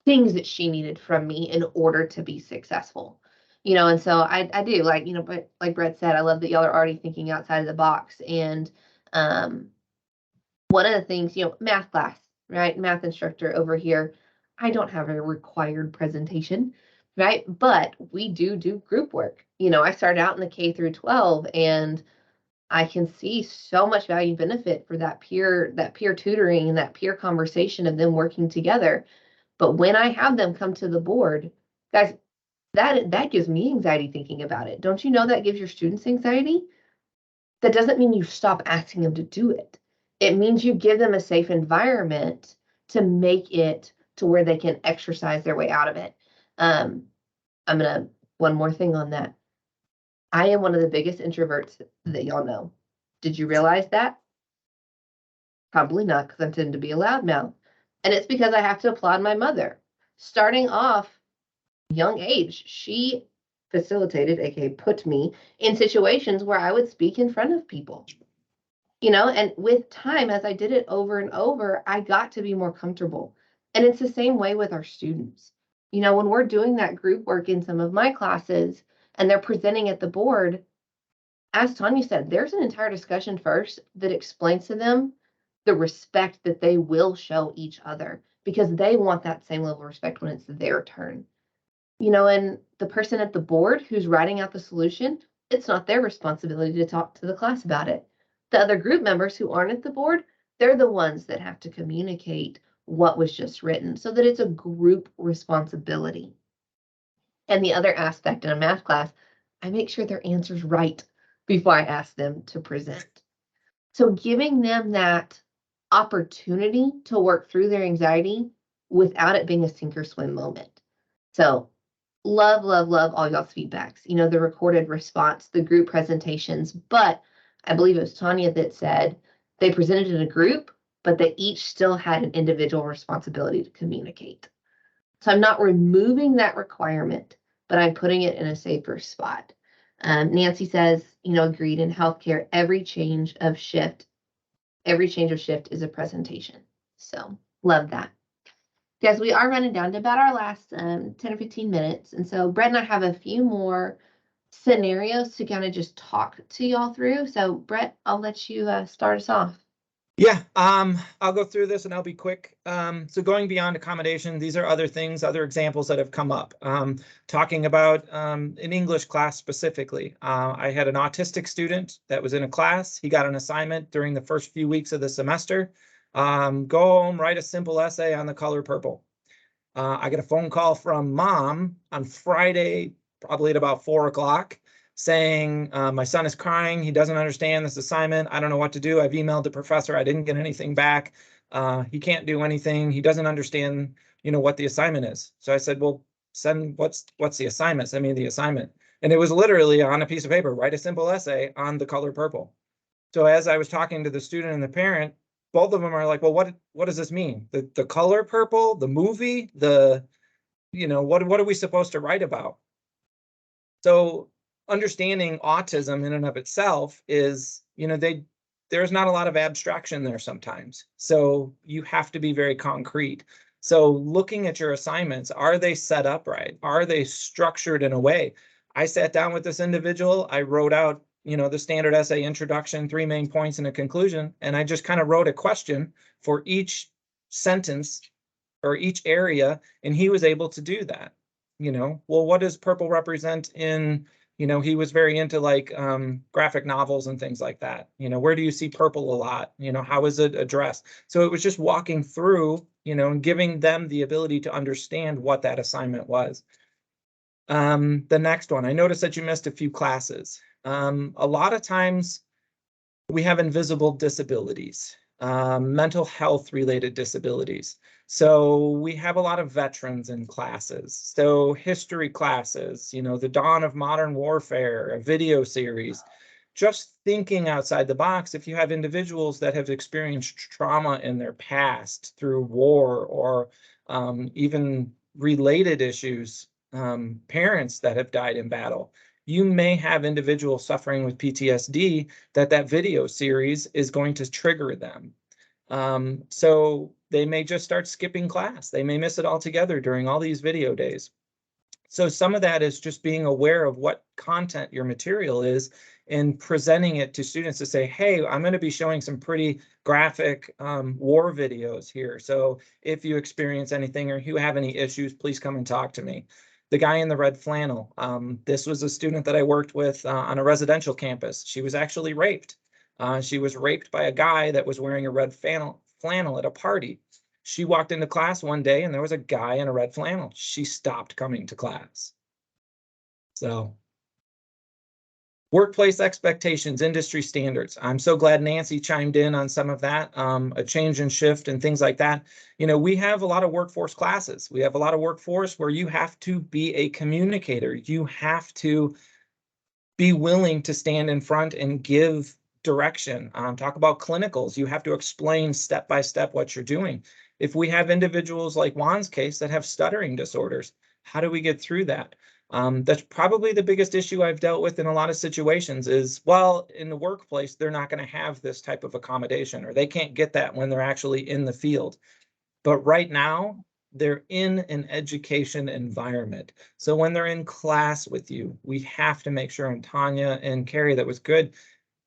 things that she needed from me in order to be successful. You know, and so I do like, you know, but like Brett said, I love that y'all are already thinking outside of the box. And one of the things, you know, math class, right? Math instructor over here, I don't have a required presentation, right? But we do group work. You know, I started out in the K through 12 and I can see so much value benefit for that peer tutoring and that peer conversation of them working together. But when I have them come to the board, guys, that gives me anxiety thinking about it. Don't you know that gives your students anxiety? That doesn't mean you stop asking them to do it. It means you give them a safe environment to make it to where they can exercise their way out of it. One more thing on that. I am one of the biggest introverts that y'all know. Did you realize that? Probably not, because I tend to be a loudmouth. And it's because I have to applaud my mother. Starting off young age, she facilitated, aka put me in situations where I would speak in front of people. You know, and with time, as I did it over and over, I got to be more comfortable. And it's the same way with our students. You know, when we're doing that group work in some of my classes and they're presenting at the board, as Tanya said, there's an entire discussion first that explains to them the respect that they will show each other because they want that same level of respect when it's their turn. You know, and the person at the board who's writing out the solution, it's not their responsibility to talk to the class about it. The other group members who aren't at the board, they're the ones that have to communicate what was just written so that it's a group responsibility. And the other aspect in a math class, I make sure their answer's right before I ask them to present. So giving them that opportunity to work through their anxiety without it being a sink or swim moment. So love all y'all's feedbacks, you know, the recorded response, the group presentations, but I believe it was Tanya that said they presented in a group, but they each still had an individual responsibility to communicate. So I'm not removing that requirement, but I'm putting it in a safer spot. Nancy says, you know, agreed, in healthcare, every change of shift is a presentation. So love that. Guys, we are running down to about our last 10 or 15 minutes. And so Brett and I have a few more scenarios to kind of just talk to y'all through. So Brett, I'll let you start us off. Yeah, I'll go through this and I'll be quick. So going beyond accommodation, these are other things, other examples that have come up. Talking about an English class specifically. I had an autistic student that was in a class. He got an assignment during the first few weeks of the semester. Go home, write a simple essay on the color purple. I get a phone call from mom on Friday, probably at about 4 o'clock, saying my son is crying. He doesn't understand this assignment. I don't know what to do. I've emailed the professor. I didn't get anything back. He can't do anything. He doesn't understand, you know, what the assignment is. So I said, well, send what's the assignment? Send me the assignment. And it was literally on a piece of paper, write a simple essay on the color purple. So as I was talking to the student and the parent, both of them are like, well, what does this mean? The color purple, the movie, you know, what are we supposed to write about? So understanding autism in and of itself is, you know, there's not a lot of abstraction there sometimes. So you have to be very concrete. So looking at your assignments, are they set up right? Are they structured in a way? I sat down with this individual, I wrote out, you know, the standard essay introduction, 3 main points and a conclusion, and I just kind of wrote a question for each sentence or each area, and he was able to do that. You know, well, what does purple represent in, you know, he was very into like graphic novels and things like that. You know, where do you see purple a lot? You know, how is it addressed? So it was just walking through, you know, and giving them the ability to understand what that assignment was. The next one, I noticed that you missed a few classes. A lot of times we have invisible disabilities. mental health related disabilities. So we have a lot of veterans in classes. So history classes, you know, the dawn of modern warfare, a video series. Just thinking outside the box, if you have individuals that have experienced trauma in their past through war or even related issues, parents that have died in battle, you may have individuals suffering with PTSD that video series is going to trigger them. So they may just start skipping class. They may miss it altogether during all these video days. So some of that is just being aware of what content your material is and presenting it to students to say, hey, I'm going to be showing some pretty graphic war videos here. So if you experience anything or you have any issues, please come and talk to me. The guy in the red flannel, this was a student that I worked with on a residential campus. She was actually raped. She was raped by a guy that was wearing a red flannel at a party. She walked into class one day and there was a guy in a red flannel. She stopped coming to class. So workplace expectations, industry standards. I'm so glad Nancy chimed in on some of that, a change in shift and things like that. You know, we have a lot of workforce classes. We have a lot of workforce where you have to be a communicator. You have to be willing to stand in front and give direction. Talk about clinicals. You have to explain step by step what you're doing. If we have individuals like Juan's case that have stuttering disorders, how do we get through that? That's probably the biggest issue I've dealt with in a lot of situations is, well, in the workplace, they're not going to have this type of accommodation, or they can't get that when they're actually in the field. But right now, they're in an education environment. So when they're in class with you, we have to make sure, and Tanya and Carrie, that was good,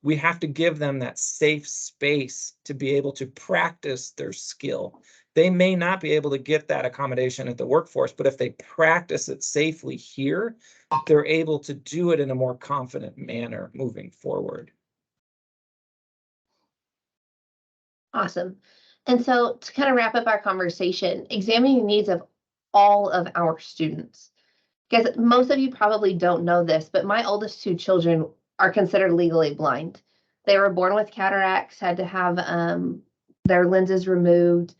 we have to give them that safe space to be able to practice their skill. They may not be able to get that accommodation at the workforce, but if they practice it safely here, they're able to do it in a more confident manner moving forward. Awesome. And so to kind of wrap up our conversation, examining the needs of all of our students. Because most of you probably don't know this, but my oldest two children are considered legally blind. They were born with cataracts, had to have their lenses removed.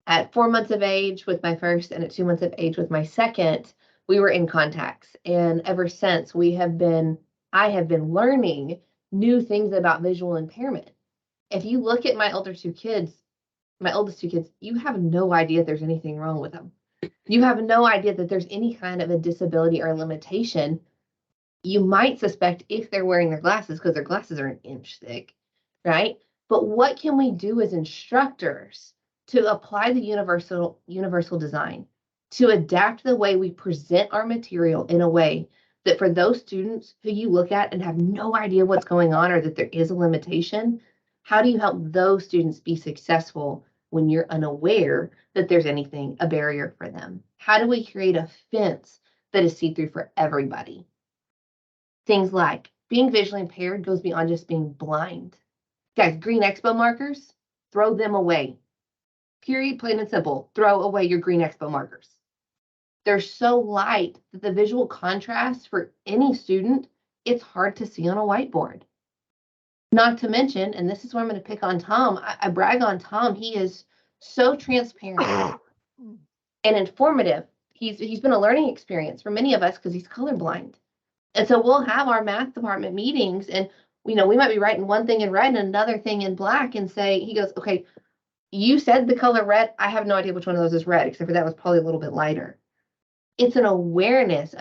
At 4 months of age with my first and at 2 months of age with my second, we were in contacts. And ever since I have been learning new things about visual impairment. If you look at my oldest two kids, you have no idea there's anything wrong with them. You have no idea that there's any kind of a disability or limitation. You might suspect if they're wearing their glasses because their glasses are an inch thick, right? But what can we do as instructors to apply the universal design, to adapt the way we present our material in a way that for those students who you look at and have no idea what's going on or that there is a limitation, how do you help those students be successful when you're unaware that there's a barrier for them? How do we create a fence that is see-through for everybody? Things like being visually impaired goes beyond just being blind. Guys, green expo markers, throw them away. Period, plain and simple. Throw away your green expo markers. They're so light that the visual contrast for any student, it's hard to see on a whiteboard. Not to mention, and this is where I'm going to pick on Tom, I brag on Tom, he is so transparent and informative. He's been a learning experience for many of us because he's colorblind. And so we'll have our math department meetings and, we might be writing one thing in red and another thing in black and he goes, okay, you said the color red. I have no idea which one of those is red, except for that was probably a little bit lighter. It's an awareness.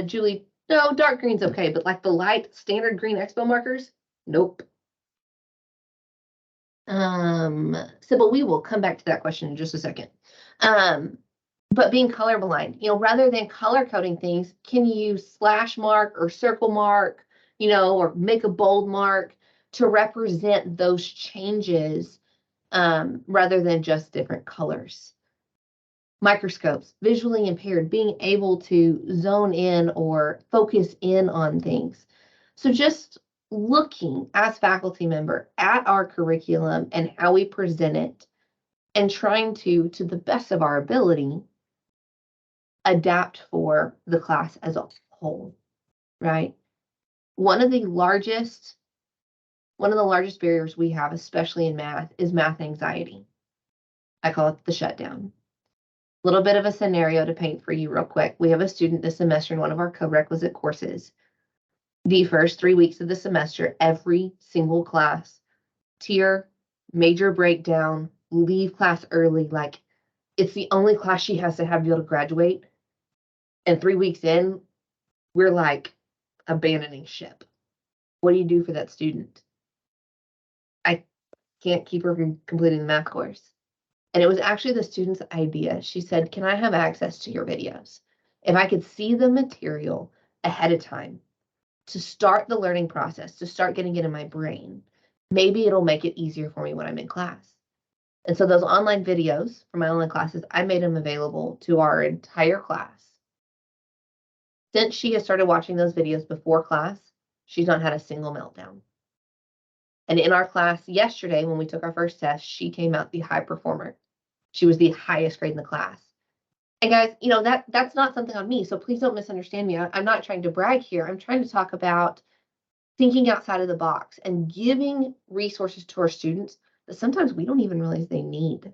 Julie, no, dark green's okay, but like the light standard green expo markers, nope. Sybil, we will come back to that question in just a second. But being colorblind, rather than color coding things, can you use slash mark or circle mark, or make a bold mark to represent those changes rather than just different colors? Microscopes, visually impaired, being able to zone in or focus in on things. So just looking as faculty member at our curriculum and how we present it and trying to the best of our ability, adapt for the class as a whole, right? One of the largest One of the largest barriers we have, especially in math, is math anxiety. I call it the shutdown. A little bit of a scenario to paint for you real quick. We have a student this semester in one of our co-requisite courses. The first 3 weeks of the semester, every single class, tier, major breakdown, leave class early, like it's the only class she has to have to be able to graduate. And 3 weeks in, we're like abandoning ship. What do you do for that student? I can't keep her from completing the math course. And it was actually the student's idea. She said, can I have access to your videos? If I could see the material ahead of time to start the learning process, to start getting it in my brain, maybe it'll make it easier for me when I'm in class. And so those online videos for my online classes, I made them available to our entire class. Since she has started watching those videos before class, she's not had a single meltdown. And in our class yesterday, when we took our first test, she came out the high performer. She was the highest grade in the class. And guys, you know, that's not something on me, so please don't misunderstand me. I'm not trying to brag here. I'm trying to talk about thinking outside of the box and giving resources to our students that sometimes we don't even realize they need.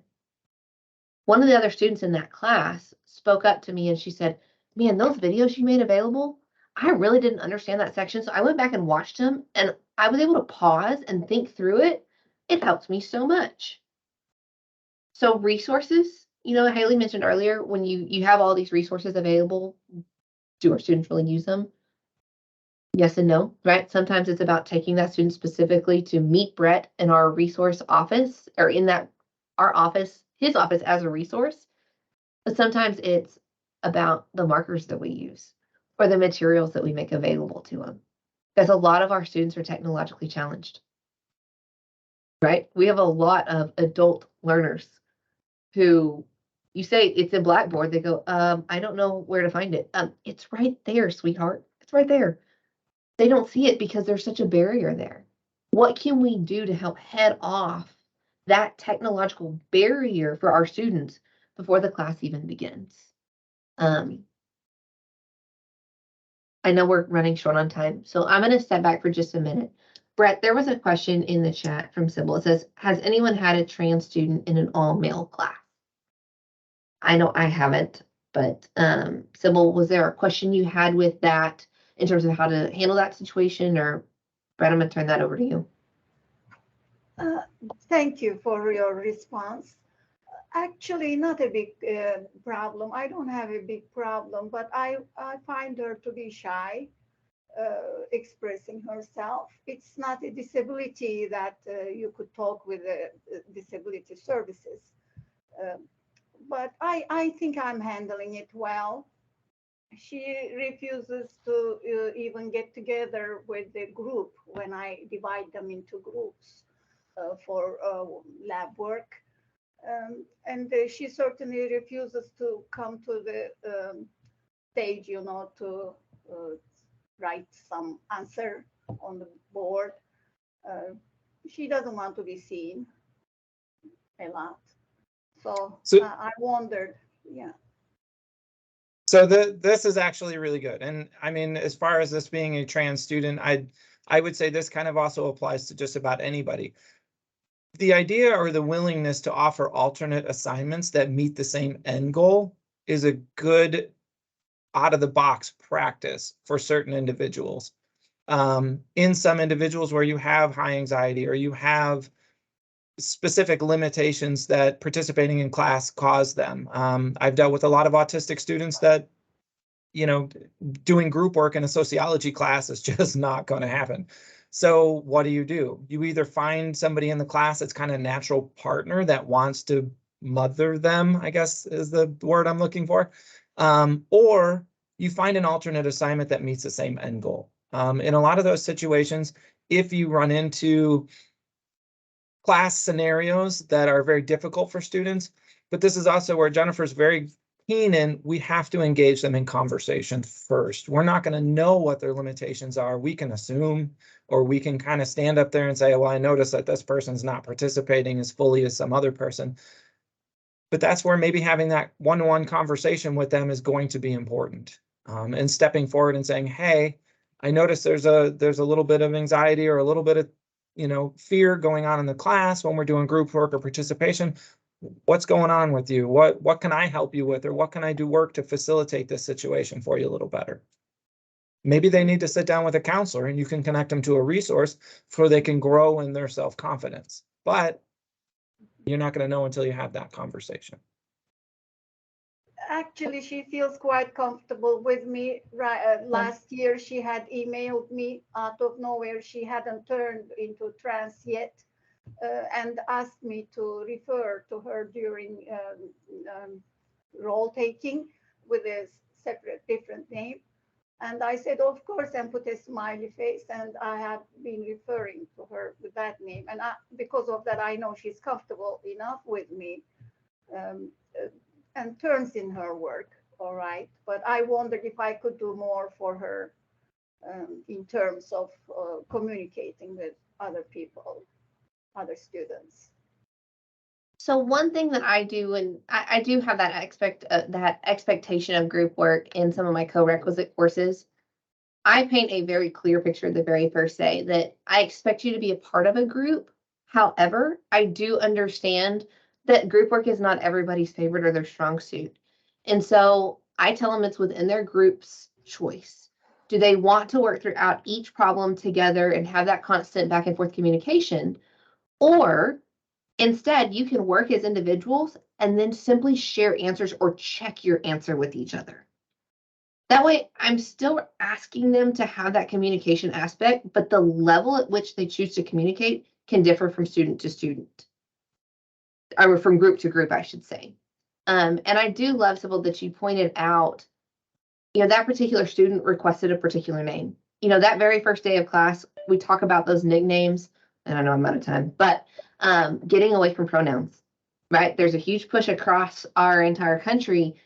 One of the other students in that class spoke up to me and she said, man, those videos you made available, I really didn't understand that section. So I went back and watched them and I was able to pause and think through it. It helped me so much. So resources, you know, Haley mentioned earlier, when you have all these resources available, do our students really use them? Yes and no, right? Sometimes it's about taking that student specifically to meet Brett in our resource office or in that our office, his office as a resource. But sometimes it's about the markers that we use or the materials that we make available to them. Because a lot of our students are technologically challenged, right? We have a lot of adult learners who you say it's in Blackboard, they go, I don't know where to find it. It's right there, sweetheart. It's right there. They don't see it because there's such a barrier there. What can we do to help head off that technological barrier for our students before the class even begins? I know we're running short on time, so I'm going to step back for just a minute. Brett, there was a question in the chat from Sybil. It says, has anyone had a trans student in an all-male class? I know I haven't, but Sybil, was there a question you had with that in terms of how to handle that situation? Or Brett, I'm going to turn that over to you. Thank you for your response. Actually, not a big problem. I don't have a big problem, but I find her to be shy, expressing herself. It's not a disability that you could talk with disability services. But I think I'm handling it well. She refuses to even get together with the group when I divide them into groups for lab work. And she certainly refuses to come to the stage, you know, to write some answer on the board. She doesn't want to be seen a lot. So I wondered, yeah. So this is actually really good. And I mean, as far as this being a trans student, I would say this kind of also applies to just about anybody. The idea or the willingness to offer alternate assignments that meet the same end goal is a good out of the box practice for certain individuals. In some individuals where you have high anxiety or you have specific limitations that participating in class cause them. I've dealt with a lot of autistic students that, you know, doing group work in a sociology class is just not going to happen. So what do? You either find somebody in the class that's kind of a natural partner that wants to mother them, I guess is the word I'm looking for, or you find an alternate assignment that meets the same end goal. In a lot of those situations, if you run into class scenarios that are very difficult for students, but this is also where Jennifer's very keen in, we have to engage them in conversation first. We're not going to know what their limitations are. We can assume, or we can kind of stand up there and say, well, I noticed that this person's not participating as fully as some other person. But that's where maybe having that one-on-one conversation with them is going to be important. And stepping forward and saying, hey, I noticed there's a little bit of anxiety or a little bit of fear going on in the class when we're doing group work or participation. What's going on with you? What can I help you with, or what can I do work to facilitate this situation for you a little better? Maybe they need to sit down with a counselor and you can connect them to a resource so they can grow in their self-confidence. But you're not going to know until you have that conversation. Actually, she feels quite comfortable with me. Last year, she had emailed me out of nowhere. She hadn't turned into trans yet, and asked me to refer to her during role taking with a separate, different name. And I said, of course, and put a smiley face. And I have been referring to her with that name. And because of that, I know she's comfortable enough with me. And turns in her work, all right. But I wondered if I could do more for her in terms of communicating with other people, other students. So one thing that I do, and I do have that expectation of group work in some of my co-requisite courses. I paint a very clear picture the very first day that I expect you to be a part of a group. However, I do understand that group work is not everybody's favorite or their strong suit. And so I tell them it's within their group's choice. Do they want to work throughout each problem together and have that constant back and forth communication? Or instead, you can work as individuals and then simply share answers or check your answer with each other. That way, I'm still asking them to have that communication aspect, but the level at which they choose to communicate can differ from student to student, or from group to group, I should say. And I do love, Sybil, that you pointed out, that particular student requested a particular name. That very first day of class, we talk about those nicknames, and I know I'm out of time, but getting away from pronouns, right? There's a huge push across our entire country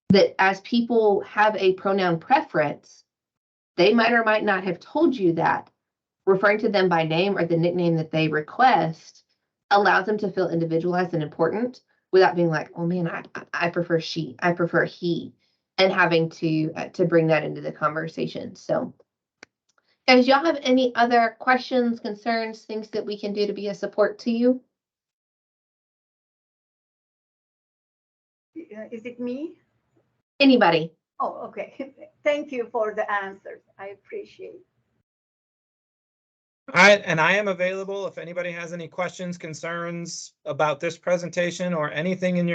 that as people have a pronoun preference, they might or might not have told you that referring to them by name or the nickname that they request allows them to feel individualized and important without being like, oh man, I prefer she, I prefer he, and having to bring that into the conversation. So guys, y'all have any other questions, concerns, things that we can do to be a support to you? Is it me? Anybody? Oh, okay. Thank you for the answers. I appreciate it. I am available if anybody has any questions, concerns about this presentation or anything in your